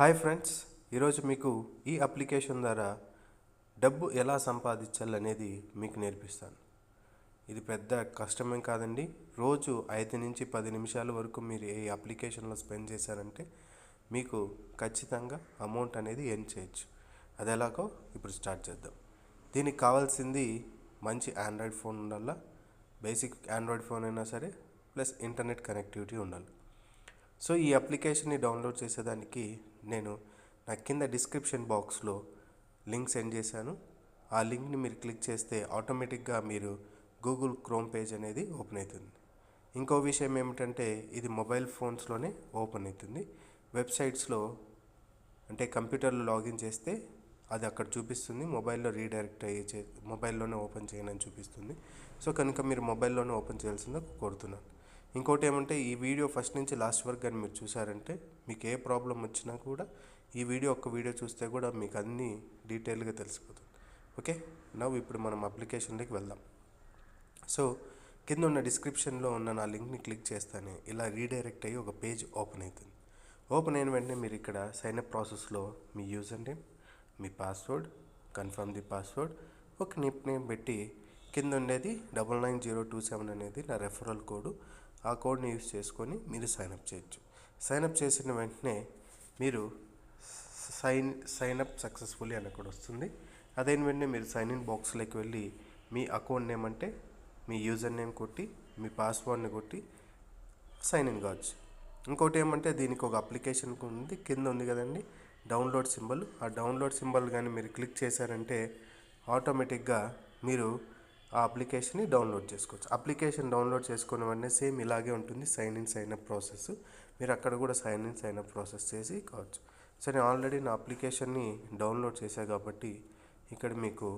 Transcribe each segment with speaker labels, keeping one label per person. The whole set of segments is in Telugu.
Speaker 1: హాయ్ ఫ్రెండ్స్, ఈరోజు మీకు ఈ అప్లికేషన్ ద్వారా డబ్బు ఎలా సంపాదించాలనేది మీకు నేర్పిస్తాను. ఇది పెద్ద కష్టమేం కాదండి. రోజు 5 నుంచి 10 నిమిషాల వరకు మీరు ఈ అప్లికేషన్లో స్పెండ్ చేశారంటే మీకు ఖచ్చితంగా అమౌంట్ అనేది ఎర్న్ చేయొచ్చు. అది ఎలాగో ఇప్పుడు స్టార్ట్ చేద్దాం. దీనికి కావాల్సింది మంచి ఆండ్రాయిడ్ ఫోన్ ఉండాలా. బేసిక్ ఆండ్రాయిడ్ ఫోన్ అయినా సరే, ప్లస్ ఇంటర్నెట్ కనెక్టివిటీ ఉండాలి. సో ఈ అప్లికేషన్ని డౌన్లోడ్ చేసేదానికి నేను నా కింద డిస్క్రిప్షన్ బాక్స్లో లింక్ సెండ్ చేశాను. ఆ లింక్ని మీరు క్లిక్ చేస్తే ఆటోమేటిక్గా మీరు గూగుల్ క్రోమ్ పేజ్ అనేది ఓపెన్ అవుతుంది. ఇంకో విషయం ఏమిటంటే ఇది మొబైల్ ఫోన్స్లోనే ఓపెన్ అవుతుంది. వెబ్సైట్స్లో అంటే కంప్యూటర్లో లాగిన్ చేస్తే అది అక్కడ చూపిస్తుంది. మొబైల్లో రీడైరెక్ట్ అయ్యి మొబైల్లోనే ఓపెన్ చేయనని చూపిస్తుంది. సో కనుక మీరు మొబైల్లోనే ఓపెన్ చేయాల్సిందిగా కోరుతున్నాను. ఇంకోటి ఏమంటే ఈ వీడియో ఫస్ట్ నుంచి లాస్ట్ వరకు కానీ మీరు చూసారంటే మీకు ఏ ప్రాబ్లం వచ్చినా కూడా ఈ వీడియో చూస్తే కూడా మీకు అన్నీ డీటెయిల్గా తెలిసిపోతుంది. ఓకే, ఇప్పుడు మనం అప్లికేషన్లోకి వెళ్దాం. సో కింద ఉన్న డిస్క్రిప్షన్లో ఉన్న నా లింక్ని క్లిక్ చేస్తానే ఇలా రీడైరెక్ట్ అయ్యి ఒక పేజ్ ఓపెన్ అవుతుంది. ఓపెన్ అయిన వెంటనే మీరు ఇక్కడ సైన్అప్ ప్రాసెస్లో మీ యూజర్ నేమ్, మీ పాస్వర్డ్, కన్ఫర్మ్ ది పాస్వర్డ్, ఒక నిక్ నేమ్ పెట్టి కింద ఉండేది 99027 అనేది నా రెఫరల్ కోడ్. ఆ కోడ్ని యూస్ చేసుకొని మీరు సైన్అప్ చేయొచ్చు. సైన్అప్ చేసిన వెంటనే మీరు సైన్అప్ సక్సెస్ఫుల్లీ అని కూడా వస్తుంది. అదైన వెంటనే మీరు సైన్ ఇన్ బాక్స్లోకి వెళ్ళి మీ అకౌంట్ నేమ్ అంటే మీ యూజర్ నేమ్ కొట్టి మీ పాస్వర్డ్ని కొట్టి సైన్ ఇన్ కావచ్చు. ఇంకోటి ఏమంటే దీనికి ఒక అప్లికేషన్ ఉంది, కింద ఉంది కదండి డౌన్లోడ్ సింబల్. ఆ డౌన్లోడ్ సింబల్ కానీ మీరు క్లిక్ చేశారంటే ఆటోమేటిక్గా మీరు ఆ అప్లికేషన్ని డౌన్లోడ్ చేసుకోవచ్చు. అప్లికేషన్ డౌన్లోడ్ చేసుకున్న వెంటనే సేమ్ ఇలాగే ఉంటుంది సైన్అప్ ప్రాసెస్. మీరు అక్కడ కూడా సైన్అప్ ప్రాసెస్ చేసి కావచ్చు. సో నేను ఆల్రెడీ నా అప్లికేషన్ని డౌన్లోడ్ చేశాను కాబట్టి ఇక్కడ మీకు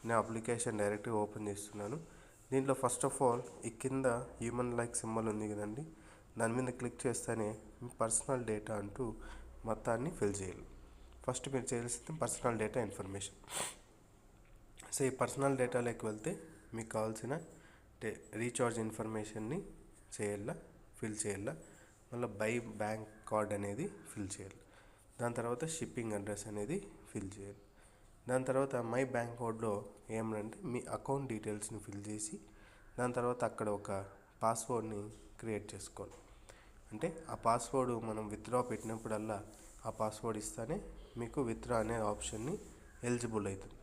Speaker 1: నా అప్లికేషన్ డైరెక్ట్గా ఓపెన్ చేస్తున్నాను. దీంట్లో ఫస్ట్ ఆఫ్ ఆల్ ఈ కింద హ్యూమన్ లైక్ సింబల్ ఉంది కదండి, దాని మీద క్లిక్ చేస్తేనే మీ పర్సనల్ డేటా అంటూ మొత్తాన్ని ఫిల్ చేయాలి. ఫస్ట్ మీరు చేయాల్సింది పర్సనల్ డేటా ఇన్ఫర్మేషన్. సో ఈ పర్సనల్ డేటాలోకి వెళ్తే మీకు కావాల్సిన రీఛార్జ్ ఇన్ఫర్మేషన్ని ఫిల్ చేయాలా. మళ్ళీ బై బ్యాంక్ కార్డ్ అనేది ఫిల్ చేయాలి. దాని తర్వాత షిప్పింగ్ అడ్రస్ అనేది ఫిల్ చేయాలి. దాని తర్వాత మై బ్యాంక్ కార్డ్లో ఏమంటే మీ అకౌంట్ డీటెయిల్స్ని ఫిల్ చేసి దాని తర్వాత అక్కడ ఒక పాస్వర్డ్ని క్రియేట్ చేసుకోవాలి. అంటే ఆ పాస్వర్డ్ మనం విత్డ్రా పెట్టినప్పుడల్లా ఆ పాస్వర్డ్ ఇస్తేనే మీకు విత్డ్రా అనే ఆప్షన్ని ఎలిజిబుల్ అవుతుంది.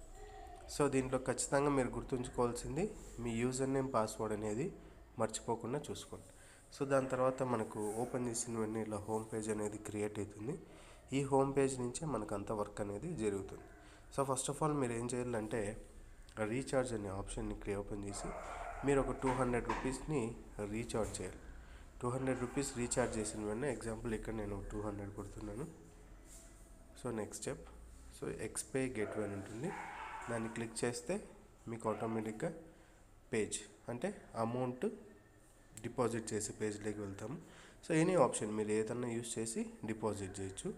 Speaker 1: సో దీంట్లో ఖచ్చితంగా మీరు గుర్తుంచుకోవాల్సింది మీ యూజర్ నేమ్, పాస్వర్డ్ అనేది మర్చిపోకుండా చూసుకోండి. సో దాని తర్వాత మనకు ఓపెన్ చేసిన వెంటనే ఇలా హోమ్ పేజ్ అనేది క్రియేట్ అవుతుంది. ఈ హోమ్ పేజ్ నుంచే మనకు అంత వర్క్ అనేది జరుగుతుంది. సో ఫస్ట్ ఆఫ్ ఆల్ మీరు ఏం చేయాలంటే రీఛార్జ్ అనే ఆప్షన్ని ఓపెన్ చేసి మీరు ఒక 200 రూపీస్ని రీఛార్జ్ చేయాలి. 200 రూపీస్ రీఛార్జ్ చేసిన వెంటనే ఎగ్జాంపుల్ ఇక్కడ నేను 200 కొడుతున్నాను. So next step, so Xpay gateway అని ఉంటుంది, దాన్ని క్లిక్ చేస్తే మీకు ఆటోమేటిక్గా పేజ్ అంటే అమౌంట్ డిపాజిట్ చేసే పేజ్లోకి వెళ్తాము. సో ఎనీ ఆప్షన్ మీరు ఏదన్నా యూస్ చేసి డిపాజిట్ చేయొచ్చు.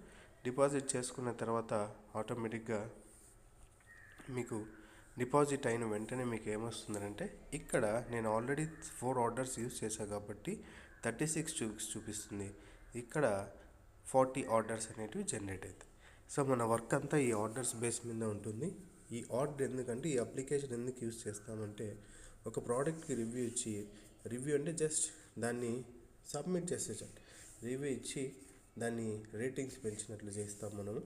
Speaker 1: డిపాజిట్ చేసుకున్న తర్వాత ఆటోమేటిక్గా మీకు డిపాజిట్ అయిన వెంటనే మీకు ఏమొస్తుందంటే ఇక్కడ నేను ఆల్రెడీ 4 ఆర్డర్స్ యూస్ చేశాను కాబట్టి 36 చూపిస్తుంది. ఇక్కడ 40 ఆర్డర్స్ అనేటివి జనరేట్ అవుతాయి. సో మన వర్క్ అంతా ఈ ఆర్డర్స్ బేస్ మీద ఉంటుంది. ఈ ఆర్డర్ ఎందుకంటే ఈ అప్లికేషన్ ఎందుకు యూస్ చేస్తామంటే ఒక ప్రోడక్ట్కి రివ్యూ అంటే జస్ట్ దాన్ని సబ్మిట్ చేసేటట్టు రివ్యూ ఇచ్చి దాన్ని రేటింగ్స్ పెంచినట్లు చేస్తాం మనము.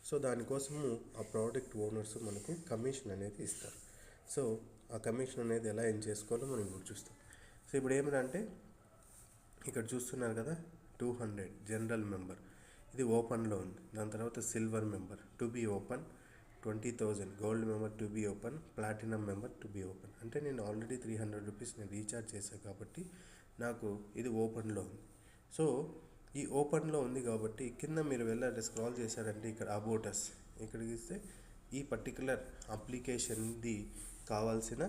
Speaker 1: సో దానికోసము ఆ ప్రోడక్ట్ ఓనర్స్ మనకు కమిషన్ అనేది ఇస్తారు. సో ఆ కమిషన్ అనేది ఎలా ఏం చేసుకోవాలో మనం ఇప్పుడు చూస్తాం. సో ఇప్పుడు ఏమిటంటే ఇక్కడ చూస్తున్నారు కదా 200 జనరల్ మెంబర్ ఇది ఓపెన్లో ఉంది. దాని తర్వాత silver member to be open 20,000, gold member to be open, platinum member to be open. అంటే నేను ఆల్రెడీ 300 రూపీస్ నేను రీఛార్జ్ చేశాను కాబట్టి నాకు ఇది ఓపెన్లో ఉంది. సో ఈ ఓపెన్లో ఉంది కాబట్టి కింద మీరు వెళ్ళాలి స్క్రాల్ చేశారంటే ఇక్కడ అబౌట్ అస్ ఇక్కడికి ఇస్తే ఈ పర్టికులర్ అప్లికేషన్ది కావాల్సిన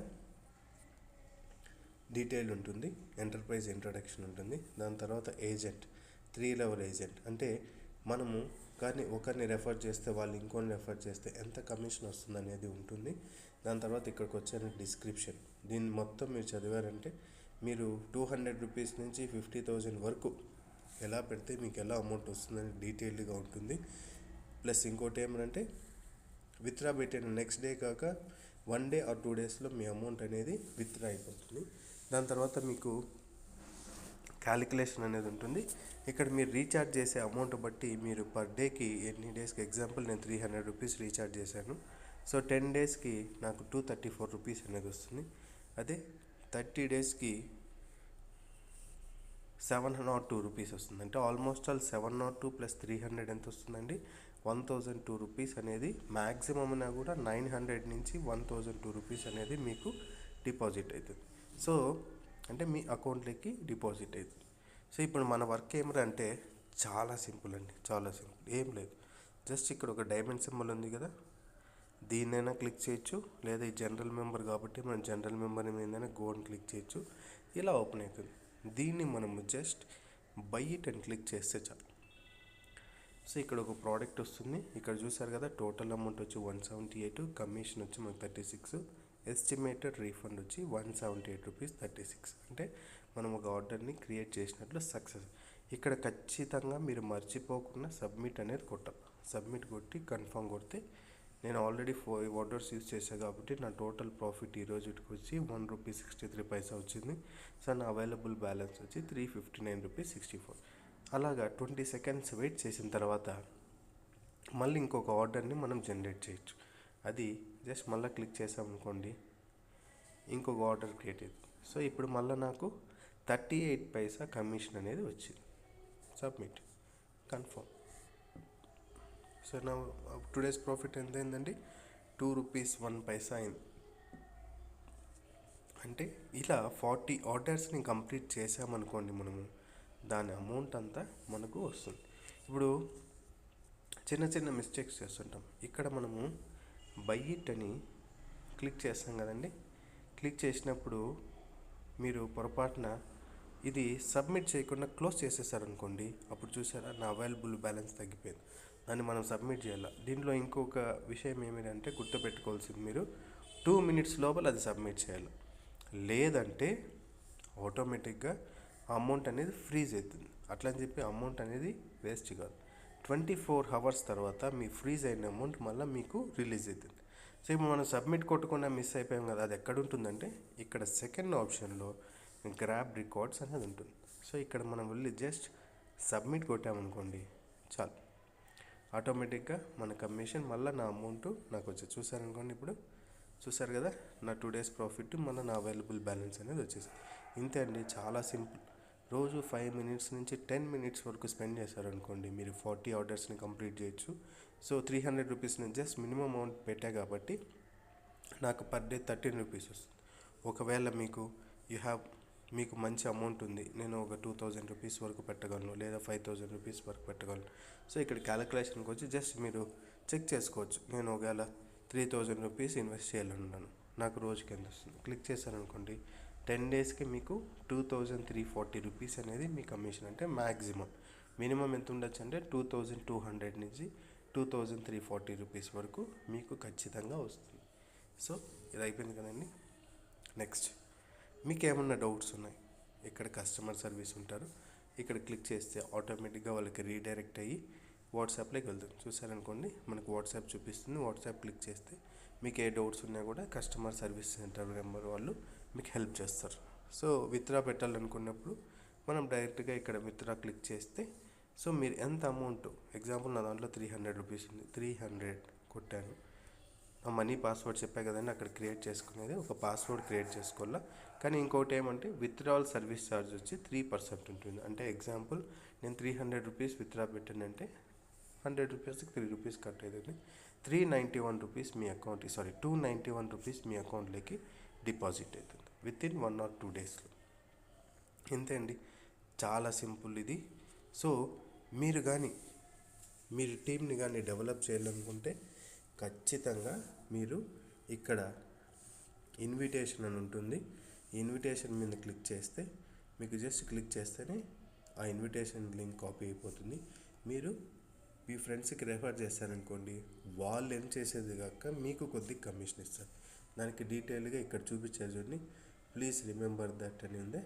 Speaker 1: డీటెయిల్ ఉంటుంది, ఎంటర్ప్రైజ్ ఇంట్రడక్షన్ ఉంటుంది. దాని తర్వాత ఏజెంట్ 3 లెవెల్ ఏజెంట్ అంటే మనము కానీ ఒకరిని రెఫర్ చేస్తే వాళ్ళు ఇంకొన్ని రెఫర్ చేస్తే ఎంత కమిషన్ వస్తుంది అనేది ఉంటుంది. దాని తర్వాత ఇక్కడికి వచ్చే డిస్క్రిప్షన్, దీన్ని మొత్తం మీరు చదివారంటే మీరు 200 రూపీస్ నుంచి 50,000 వరకు ఎలా పెడితే మీకు ఎలా అమౌంట్ వస్తుందని డీటెయిల్డ్గా ఉంటుంది. ప్లస్ ఇంకోటి ఏమంటే విత్డ్రా పెట్టిన నెక్స్ట్ డే కాక 1 డే ఆర్ 2 డేస్లో మీ అమౌంట్ అనేది విత్డ్రా అయిపోతుంది. దాని తర్వాత మీకు క్యాలిక్యులేషన్ అనేది ఉంటుంది. ఇక్కడ మీరు రీఛార్జ్ చేసే అమౌంట్ బట్టి మీరు పర్ డేకి ఎన్ని డేస్కి, ఎగ్జాంపుల్ నేను 300 రూపీస్ రీఛార్జ్ చేశాను. సో 10 డేస్కి నాకు 234 రూపీస్ అనేది వస్తుంది. అదే 30 డేస్కి 702 రూపీస్ వస్తుంది. అంటే ఆల్మోస్ట్ ఆల్ 702 ప్లస్ 300 ఎంత వస్తుందండి? 1002 రూపీస్ అనేది మ్యాక్సిమం అయినా కూడా 900 నుంచి 1002 రూపీస్ అనేది మీకు డిపాజిట్ అవుతుంది. సో అంటే మీ అకౌంట్లోకి డిపాజిట్ అవుతుంది. సో ఇప్పుడు మన వర్క్ ఏమిటంటే చాలా సింపుల్ అండి, చాలా సింపుల్, ఏం లేదు. జస్ట్ ఇక్కడ ఒక డైమండ్ సింబల్ ఉంది కదా, దీన్నైనా క్లిక్ చేయొచ్చు, లేదా ఈ జనరల్ మెంబర్ కాబట్టి మనం జనరల్ మెంబర్ ఏదైనా గో అని క్లిక్ చేయొచ్చు. ఇలా ఓపెన్ అవుతుంది. దీన్ని మనము జస్ట్ బై ఇట్ అని క్లిక్ చేస్తే చాలు. సో ఇక్కడ ఒక ప్రోడక్ట్ వస్తుంది. ఇక్కడ చూసారు కదా, టోటల్ అమౌంట్ వచ్చి 178, కమిషన్ వచ్చి మనకు 36, ఎస్టిమేటెడ్ రీఫండ్ వచ్చి 178 రూపీస్ 36. అంటే మనం ఒక ఆర్డర్ని క్రియేట్ చేసినట్లు సక్సెస్. ఇక్కడ ఖచ్చితంగా మీరు మర్చిపోకుండా సబ్మిట్ అనేది కొట్టాలి. సబ్మిట్ కొట్టి కన్ఫర్మ్ కొడితే, నేను ఆల్రెడీ 4 ఆర్డర్స్ యూజ్ చేశాను కాబట్టి నా టోటల్ ప్రాఫిట్ ఈ రోజుకి వచ్చి 1 రూపీ 63 పైసా వచ్చింది. సో నా అవైలబుల్ బ్యాలెన్స్ వచ్చి 359 రూపీస్ 64. అలాగా 20 సెకండ్స్ వెయిట్ చేసిన తర్వాత మళ్ళీ ఇంకొక ఆర్డర్ని మనం జనరేట్ చేయొచ్చు. అది జస్ట్ మళ్ళీ క్లిక్ చేసామనుకోండి, ఇంకొక ఆర్డర్ క్రియేట్ అయింది. సో ఇప్పుడు మళ్ళీ నాకు 38 పైసా కమిషన్ అనేది వచ్చింది. Submit, confirm. సో నా టుడేస్ ప్రాఫిట్ ఎంత అయిందండి? 2 రూపీస్ 1 పైసా అయింది. అంటే ఇలా 40 ఆర్డర్స్ని కంప్లీట్ చేసామనుకోండి మనము, దాని అమౌంట్ అంతా మనకు వస్తుంది. ఇప్పుడు చిన్న చిన్న మిస్టేక్స్ చేస్తుంటాం. ఇక్కడ మనము బై ఇట్ అని క్లిక్ చేస్తాం కదండి. క్లిక్ చేసినప్పుడు మీరు పొరపాటున ఇది సబ్మిట్ చేయకుండా క్లోజ్ చేసేసారనుకోండి, అప్పుడు చూసారా నా అవైలబుల్ బ్యాలెన్స్ తగ్గిపోయింది. దాన్ని మనం సబ్మిట్ చేయాలి. దీంట్లో ఇంకొక విషయం ఏమిటంటే గుర్తుపెట్టుకోవాల్సింది, మీరు 2 మినిట్స్ లోపల అది సబ్మిట్ చేయాలి. లేదంటే ఆటోమేటిక్గా అమౌంట్ అనేది ఫ్రీజ్ అవుతుంది. అట్లా అని చెప్పి అమౌంట్ అనేది వేస్ట్ కాదు. 24 అవర్స్ తర్వాత మీ ఫ్రీజ్ అయిన అమౌంట్ మళ్ళీ మీకు రిలీజ్ అవుతుంది. సో ఇప్పుడు మనం సబ్మిట్ కొట్టకుండా మిస్ అయిపోయాం కదా, అది ఎక్కడ ఉంటుందంటే ఇక్కడ సెకండ్ ఆప్షన్లో గ్రాబ్ రికార్డ్స్ అనేది ఉంటుంది. సో ఇక్కడ మనం వెళ్ళి జస్ట్ సబ్మిట్ కొట్టామనుకోండి చాలు, ఆటోమేటిక్గా మన కమిషన్ మళ్ళీ నా అమౌంట్ నాకు వచ్చేది. చూసారనుకోండి, ఇప్పుడు చూసారు కదా, నా 2 డేస్ ప్రాఫిట్ మళ్ళీ నా అవైలబుల్ బ్యాలెన్స్ అనేది వచ్చేసి. ఇంతే అండి, చాలా సింపుల్. రోజు 5 మినిట్స్ నుంచి 10 మినిట్స్ వరకు స్పెండ్ చేశారనుకోండి, మీరు 40 ఆర్డర్స్ని కంప్లీట్ చేయొచ్చు. సో 300 రూపీస్ నేను జస్ట్ మినిమం అమౌంట్ పెట్టా కాబట్టి నాకు పర్ డే 13 రూపీస్ వస్తుంది. ఒకవేళ మీకు మంచి అమౌంట్ ఉంది, నేను ఒక 2000 రూపీస్ వరకు పెట్టగలను, లేదా 5000 రూపీస్ వరకు పెట్టగలను. సో ఇక్కడ క్యాలిక్యులేషన్కి వచ్చి జస్ట్ మీరు చెక్ చేసుకోవచ్చు. నేను ఒకవేళ 3000 రూపీస్ ఇన్వెస్ట్ చేయాలనుకున్నాను, నాకు రోజుకి ఎంత వస్తుంది. క్లిక్ చేశారనుకోండి, 10 డేస్కి మీకు 2340 రూపీస్ అనేది మీ కమిషన్. అంటే మ్యాక్సిమం, మినిమం ఎంత ఉండొచ్చు అంటే 2200 నుంచి 2340 రూపీస్ వరకు మీకు ఖచ్చితంగా వస్తుంది. సో ఇది అయిపోయింది కదండి. నెక్స్ట్ మీకు ఏమన్నా డౌట్స్ ఉన్నాయి, ఇక్కడ కస్టమర్ సర్వీస్ ఉంటారు. ఇక్కడ క్లిక్ చేస్తే ఆటోమేటిక్గా వాళ్ళకి రీడైరెక్ట్ అయ్యి వాట్సాప్లోకి వెళ్తుంది. చూసారనుకోండి, మనకు వాట్సాప్ చూపిస్తుంది. వాట్సాప్ క్లిక్ చేస్తే మీకు ఏ డౌట్స్ ఉన్నా కూడా కస్టమర్ సర్వీస్ సెంటర్ నెంబర్ వాళ్ళు మీకు హెల్ప్ చేస్తారు. సో విత్డ్రా పెట్టాలనుకున్నప్పుడు మనం డైరెక్ట్గా ఇక్కడ విత్డ్రా క్లిక్ చేస్తే, సో మీరు ఎంత అమౌంట్, ఎగ్జాంపుల్ నా దాంట్లో 300 రూపీస్ ఉంది, 300 కొట్టాను. ఆ మనీ పాస్వర్డ్ చెప్పా కదండి, అక్కడ క్రియేట్ చేసుకునేది ఒక పాస్వర్డ్ క్రియేట్ చేసుకోవాలా. కానీ ఇంకోటి ఏమంటే విత్డ్రావల్ సర్వీస్ ఛార్జ్ వచ్చి 3% ఉంటుంది. అంటే ఎగ్జాంపుల్ నేను 300 రూపీస్ విత్డ్రా పెట్టానంటే 100 రూపీస్కి 3 రూపీస్ కట్ అవుతుంది. 391 రూపీస్ మీ అకౌంట్, 291 రూపీస్ మీ అకౌంట్లోకి డిపాజిట్ అవుతుంది వితిన్ 1 or 2 డేస్లో. ఇంతే అండి, చాలా సింపుల్ ఇది. సో మీరు టీంని కానీ డెవలప్ చేయాలనుకుంటే ఖచ్చితంగా మీరు ఇక్కడ ఇన్విటేషన్ అని ఉంటుంది. ఈ ఇన్విటేషన్ మీద క్లిక్ చేస్తే, మీకు జస్ట్ క్లిక్ చేస్తేనే ఆ ఇన్విటేషన్ లింక్ కాపీ అయిపోతుంది. మీరు మీ ఫ్రెండ్స్కి రెఫర్ చేస్తారనుకోండి, వాళ్ళు ఏం చేసేది కాక మీకు కొద్దిగా కమిషన్ ఇస్తారు. దానికి డీటెయిల్గా ఇక్కడ చూపించారు చూడండి, ప్లీజ్ రిమెంబర్ దట్ అని ఉంది.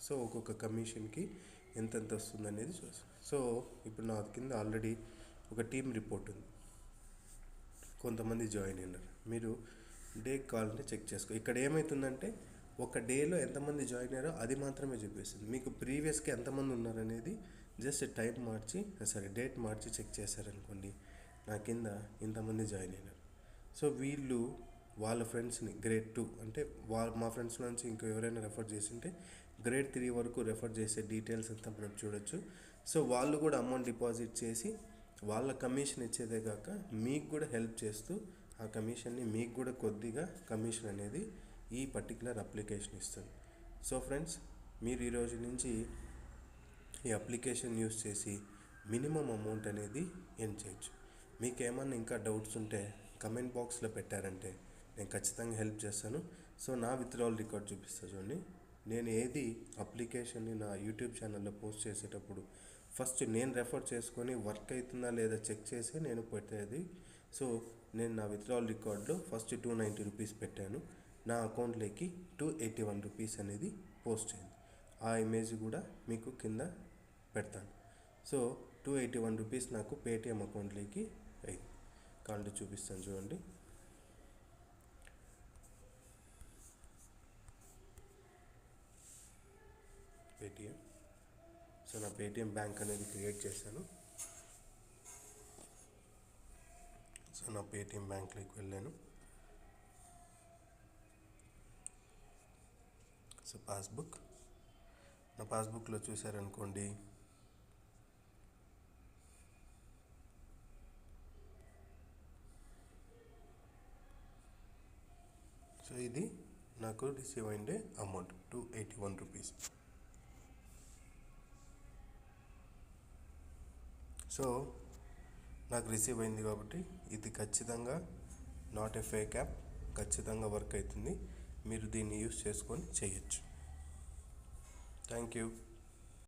Speaker 1: సో ఒక్కొక్క కమిషన్కి ఎంతెంత వస్తుంది అనేది చూస్తాం. సో ఇప్పుడు నా కింద ఆల్రెడీ ఒక టీం రిపోర్ట్ ఉంది, కొంతమంది జాయిన్ అయినారు. మీరు డే కావాలంటే చెక్ చేసుకో. ఇక్కడ ఏమవుతుందంటే ఒక డేలో ఎంతమంది జాయిన్ అయ్యారో అది మాత్రమే చూపిస్తుంది. మీకు ప్రీవియస్కి ఎంతమంది ఉన్నారనేది జస్ట్ టైం మార్చి డేట్ మార్చి చెక్ చేశారనుకోండి, నా కింద ఇంతమంది జాయిన్ అయినారు. సో వీళ్ళు వాళ్ళ ఫ్రెండ్స్ని గ్రేడ్ 2 అంటే మా ఫ్రెండ్స్ నుంచి ఇంకో ఎవరైనా రెఫర్ చేసింటే గ్రేడ్ 3 వరకు రెఫర్ చేసే డీటెయిల్స్ అంతా మనం చూడొచ్చు. సో వాళ్ళు కూడా అమౌంట్ డిపాజిట్ చేసి వాళ్ళ కమిషన్ ఇచ్చేదే కాక మీకు కూడా హెల్ప్ చేస్తూ ఆ కమిషన్ని మీకు కూడా కొద్దిగా కమిషన్ అనేది ఈ పర్టికులర్ అప్లికేషన్ ఇస్తుంది. సో ఫ్రెండ్స్, మీరు ఈరోజు నుంచి ఈ అప్లికేషన్ యూస్ చేసి మినిమం అమౌంట్ అనేది ఎర్న్ చేయొచ్చు. మీకు ఏమన్నా ఇంకా డౌట్స్ ఉంటే కమెంట్ బాక్స్లో పెట్టారంటే నేను ఖచ్చితంగా హెల్ప్ చేస్తాను. సో నా విత్డ్రావల్ రికార్డ్ చూపిస్తా చూడండి. నేను ఏది అప్లికేషన్ని నా యూట్యూబ్ ఛానల్లో పోస్ట్ చేసేటప్పుడు ఫస్ట్ నేను రెఫర్ చేసుకొని వర్క్ అవుతుందా లేదా చెక్ చేసి నేను పెట్టేది. సో నేను నా విత్డ్రావల్ రికార్డులో ఫస్ట్ 290 రూపీస్ పెట్టాను, నా అకౌంట్లోకి 281 రూపీస్ అనేది పోస్ట్ అయింది. ఆ ఇమేజ్ కూడా మీకు కింద పెడతాను. సో 281 రూపీస్ నాకు పేటిఎం అకౌంట్లోకి అయింది. కావాలంటే చూపిస్తాను చూడండి. పేటిఎం. సో నా పేటిఎం బ్యాంక్ అనేది క్రియేట్ చేశాను. సో నా పేటిఎం బ్యాంక్లోకి వెళ్ళాను. సో నా పాస్బుక్లో చూసారనుకోండి, సో ఇది నాకు రిసీవ్ అయిండే అమౌంట్ 281 రూపీస్. సో నాకు రిసీవ్ అయింది కాబట్టి ఇది ఖచ్చితంగా నాట్ ఏ ఫేక్ యాప్, ఖచ్చితంగా వర్క్ అవుతుంది. మీరు దీన్ని యూస్ చేసుకొని చేయొచ్చు. Thank you.